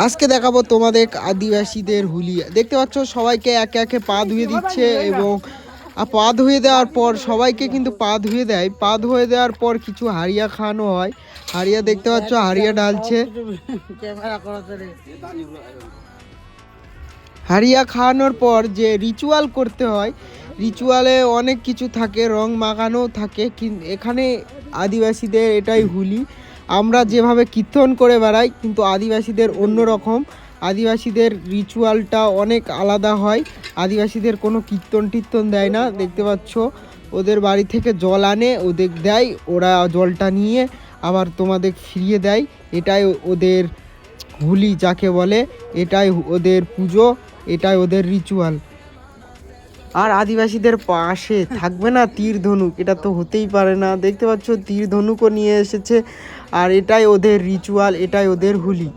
আজকে দেখাবো তোমাদের আদিবাসীদের হুলিয়া। দেখতে পাচ্ছ সবাইকে একে একে পা ধুয়ে দিচ্ছে এবং পা ধুয়ে দেওয়ার পর সবাইকে কিন্তু পা ধুয়ে দেয়। পা ধুয়ে দেওয়ার পর কিছু হাড়িয়া খাওয়ানো হয়। হাড়িয়া দেখতে পাচ্ছ হাড়িয়া ঢালছে। হাড়িয়া খাওয়ানোর পর যে রিচুয়াল করতে হয়, রিচুয়ালে অনেক কিছু থাকে, রং মাখানো থাকে। এখানে আদিবাসীদের এটাই হুলি। আমরা যেভাবে কীর্তন করে বেড়াই কিন্তু আদিবাসীদের অন্য রকম। আদিবাসীদের রিচুয়ালটা অনেক আলাদা হয়। আদিবাসীদের কোনো কীর্তন টীর্তন দেয় না। দেখতে পাচ্ছ ওদের বাড়ি থেকে জল আনে, ওদের দেয়, ওরা জলটা নিয়ে আবার তোমাদের ফিরিয়ে দেয়। এটাই ওদের হুলি যাকে বলে, এটাই ওদের পুজো, এটাই ওদের রিচুয়াল। আর আদিবাসীদের পাশে থাকবে না তীর ধনুক, এটা তো হতেই পারে না। দেখতে পাচ্ছ তীর ধনুকও নিয়ে এসেছে। আর এটাই ওদের রিচুয়াল, এটাই ওদের হুলি।